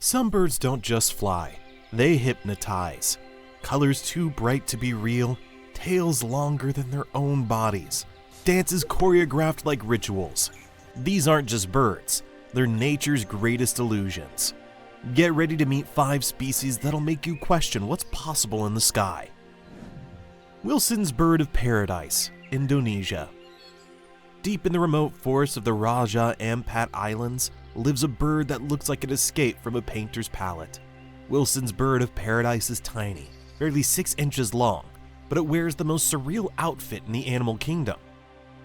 Some birds don't just fly, they hypnotize. Colors too bright to be real, tails longer than their own bodies, dances choreographed like rituals. These aren't just birds, they're nature's greatest illusions. Get ready to meet 5 species that'll make you question what's possible in the sky. Wilson's bird of paradise, Indonesia. Deep in the remote forests of the Raja Ampat Islands lives a bird that looks like it escaped from a painter's palette. Wilson's bird of paradise is tiny, barely 6 inches long, but it wears the most surreal outfit in the animal kingdom.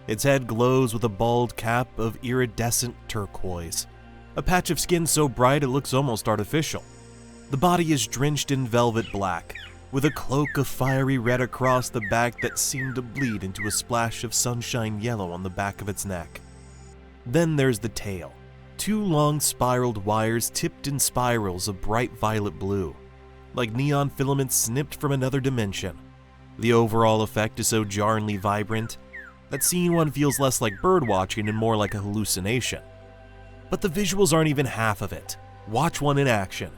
Its head glows with a bald cap of iridescent turquoise, a patch of skin so bright it looks almost artificial. The body is drenched in velvet black, with a cloak of fiery red across the back that seemed to bleed into a splash of sunshine yellow on the back of its neck. Then there's the tail, 2 long spiraled wires tipped in spirals of bright violet blue, like neon filaments snipped from another dimension. The overall effect is so jarringly vibrant that seeing one feels less like bird watching and more like a hallucination. But the visuals aren't even half of it. Watch one in action.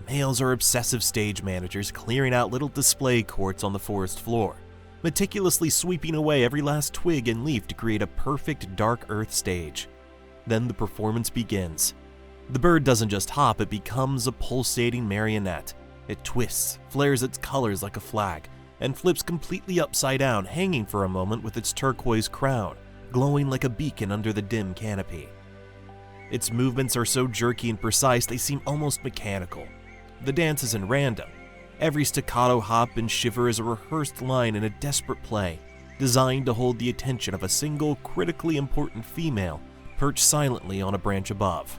Males are obsessive stage managers clearing out little display courts on the forest floor, meticulously sweeping away every last twig and leaf to create a perfect dark earth stage. Then the performance begins. The bird doesn't just hop, it becomes a pulsating marionette. It twists, flares its colors like a flag, and flips completely upside down, hanging for a moment with its turquoise crown, glowing like a beacon under the dim canopy. Its movements are so jerky and precise they seem almost mechanical. The dance isn't random. Every staccato hop and shiver is a rehearsed line in a desperate play, designed to hold the attention of a single critically important female perched silently on a branch above.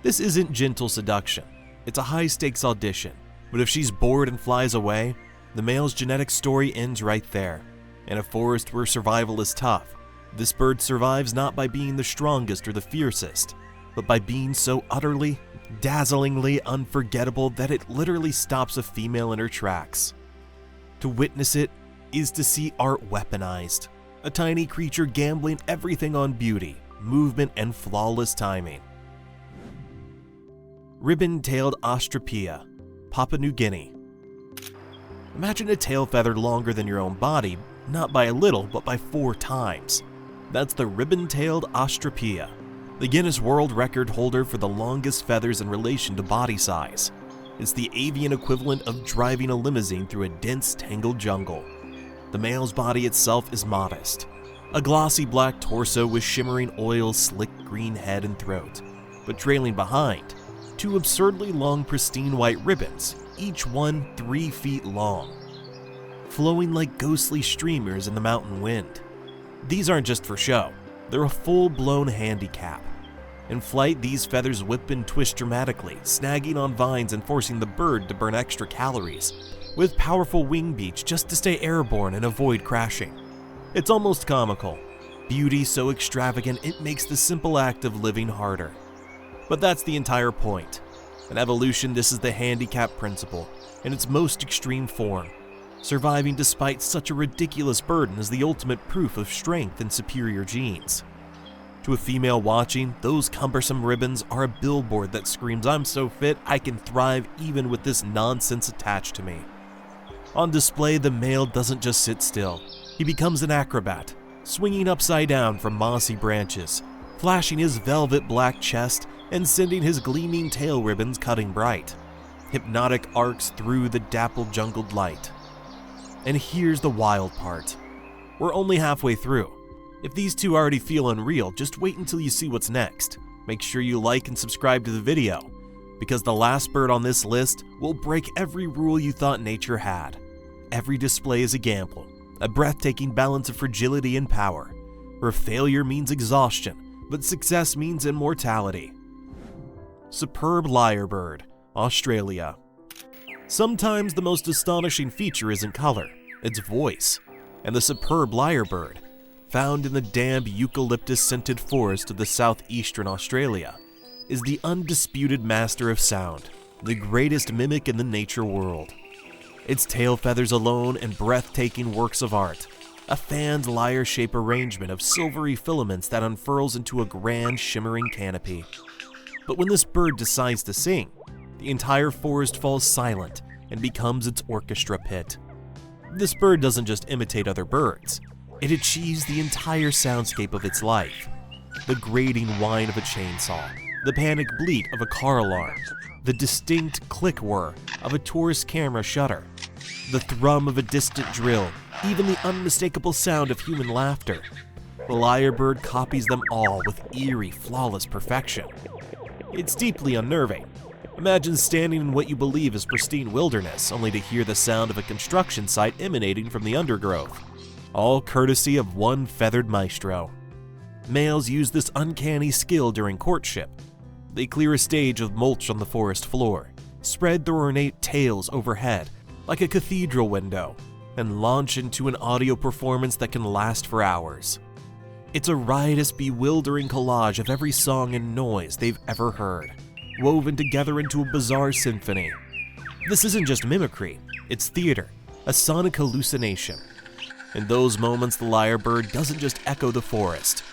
This isn't gentle seduction, it's a high-stakes audition, but if she's bored and flies away, the male's genetic story ends right there. In a forest where survival is tough, this bird survives not by being the strongest or the fiercest, but by being so utterly, dazzlingly unforgettable that it literally stops a female in her tracks. To witness it is to see art weaponized, a tiny creature gambling everything on beauty, movement, and flawless timing. Ribbon-tailed Ostrapia, Papua New Guinea. Imagine a tail feather longer than your own body, not by a little, but by 4 times. That's the ribbon-tailed Ostrapia, the Guinness World Record holder for the longest feathers in relation to body size. It's the avian equivalent of driving a limousine through a dense, tangled jungle. The male's body itself is modest, a glossy black torso with shimmering oil, slick green head and throat, but trailing behind, 2 absurdly long pristine white ribbons, each one 3 feet long, flowing like ghostly streamers in the mountain wind. These aren't just for show, they're a full-blown handicap. In flight, these feathers whip and twist dramatically, snagging on vines and forcing the bird to burn extra calories, with powerful wing beats just to stay airborne and avoid crashing. It's almost comical. Beauty so extravagant it makes the simple act of living harder. But that's the entire point. In evolution, this is the handicap principle, in its most extreme form. Surviving despite such a ridiculous burden is the ultimate proof of strength and superior genes. To a female watching, those cumbersome ribbons are a billboard that screams, "I'm so fit, I can thrive even with this nonsense attached to me." On display, the male doesn't just sit still. He becomes an acrobat, swinging upside down from mossy branches, flashing his velvet black chest and sending his gleaming tail ribbons cutting bright. Hypnotic arcs through the dappled jungled light. And here's the wild part. We're only halfway through. If these 2 already feel unreal, just wait until you see what's next. Make sure you like and subscribe to the video, because the last bird on this list will break every rule you thought nature had. Every display is a gamble, a breathtaking balance of fragility and power, where failure means exhaustion, but success means immortality. Superb lyrebird, Australia. Sometimes the most astonishing feature isn't color, it's voice. And the superb lyrebird, found in the damp eucalyptus-scented forest of the southeastern Australia, is the undisputed master of sound, the greatest mimic in the nature world. Its tail feathers alone and breathtaking works of art, a fanned lyre-shaped arrangement of silvery filaments that unfurls into a grand shimmering canopy. But when this bird decides to sing, the entire forest falls silent and becomes its orchestra pit. This bird doesn't just imitate other birds, it achieves the entire soundscape of its life. The grating whine of a chainsaw, the panic bleat of a car alarm, the distinct click whir of a tourist camera shutter, the thrum of a distant drill, even the unmistakable sound of human laughter. The lyrebird copies them all with eerie, flawless perfection. It's deeply unnerving. Imagine standing in what you believe is pristine wilderness, only to hear the sound of a construction site emanating from the undergrowth, all courtesy of one feathered maestro. Males use this uncanny skill during courtship. They clear a stage of mulch on the forest floor, spread their ornate tails overhead like a cathedral window, and launch into an audio performance that can last for hours. It's a riotous, bewildering collage of every song and noise they've ever heard, woven together into a bizarre symphony. This isn't just mimicry, it's theater, a sonic hallucination. In those moments, the lyrebird doesn't just echo the forest,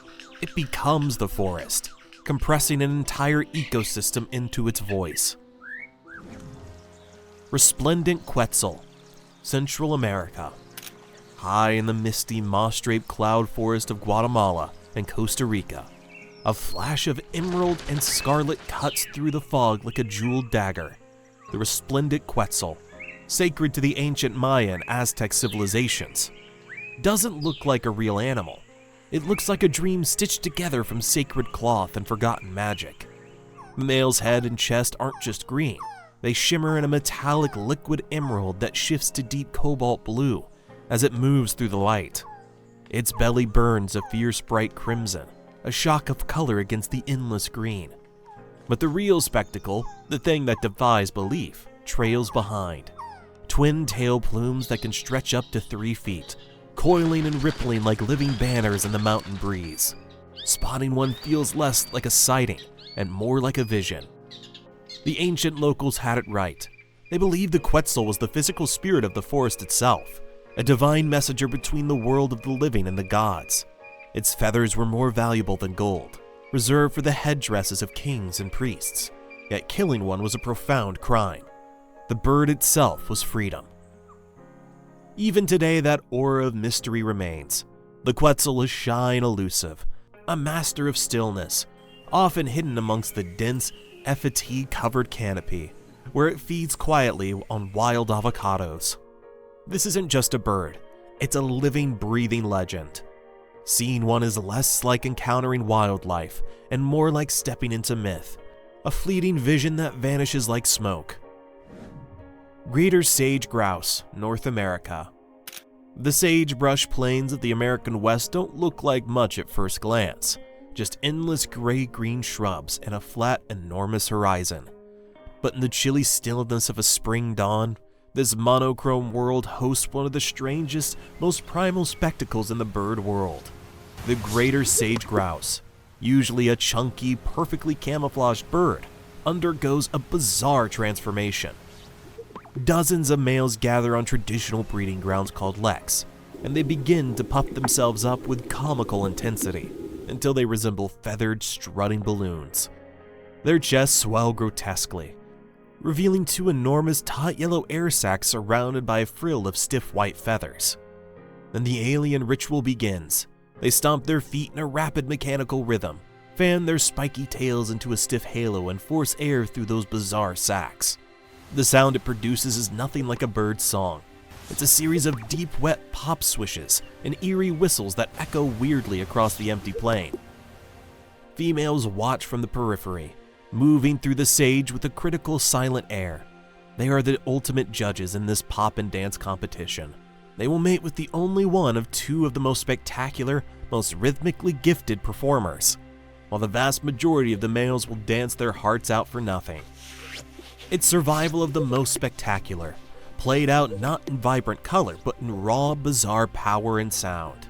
it becomes the forest, compressing an entire ecosystem into its voice. Resplendent Quetzal, Central America. High in the misty, moss-draped cloud forest of Guatemala and Costa Rica, a flash of emerald and scarlet cuts through the fog like a jeweled dagger. The resplendent Quetzal, sacred to the ancient Maya and Aztec civilizations, doesn't look like a real animal. It looks like a dream stitched together from sacred cloth and forgotten magic. The male's head and chest aren't just green. They shimmer in a metallic liquid emerald that shifts to deep cobalt blue as it moves through the light. Its belly burns a fierce bright crimson, a shock of color against the endless green. But the real spectacle, the thing that defies belief, trails behind. Twin tail plumes that can stretch up to 3 feet, coiling and rippling like living banners in the mountain breeze. Spotting one feels less like a sighting and more like a vision. The ancient locals had it right. They believed the Quetzal was the physical spirit of the forest itself, a divine messenger between the world of the living and the gods. Its feathers were more valuable than gold, reserved for the headdresses of kings and priests, yet killing one was a profound crime. The bird itself was freedom. Even today, that aura of mystery remains. The Quetzal is shy and elusive, a master of stillness, often hidden amongst the dense, effigy-covered canopy, where it feeds quietly on wild avocados. This isn't just a bird, it's a living, breathing legend. Seeing one is less like encountering wildlife and more like stepping into myth, a fleeting vision that vanishes like smoke. Greater sage grouse, North America. The sagebrush plains of the American West don't look like much at first glance, just endless gray-green shrubs and a flat, enormous horizon. But in the chilly stillness of a spring dawn, this monochrome world hosts one of the strangest, most primal spectacles in the bird world. The greater sage grouse, usually a chunky, perfectly camouflaged bird, undergoes a bizarre transformation. Dozens of males gather on traditional breeding grounds called leks, and they begin to puff themselves up with comical intensity until they resemble feathered, strutting balloons. Their chests swell grotesquely, revealing 2 enormous taut yellow air sacs surrounded by a frill of stiff white feathers. Then the alien ritual begins. They stomp their feet in a rapid mechanical rhythm, fan their spiky tails into a stiff halo, and force air through those bizarre sacs. The sound it produces is nothing like a bird's song. It's a series of deep, wet pop swishes and eerie whistles that echo weirdly across the empty plain. Females watch from the periphery, moving through the sage with a critical, silent air. They are the ultimate judges in this pop and dance competition. They will mate with the only one of 2 of the most spectacular, most rhythmically gifted performers, while the vast majority of the males will dance their hearts out for nothing. It's survival of the most spectacular, played out not in vibrant color, but in raw, bizarre power and sound.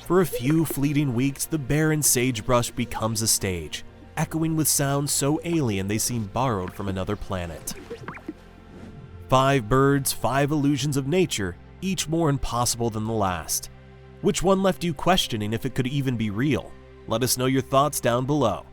For a few fleeting weeks, the barren sagebrush becomes a stage, echoing with sounds so alien they seem borrowed from another planet. 5 birds, 5 illusions of nature, each more impossible than the last. Which one left you questioning if it could even be real? Let us know your thoughts down below.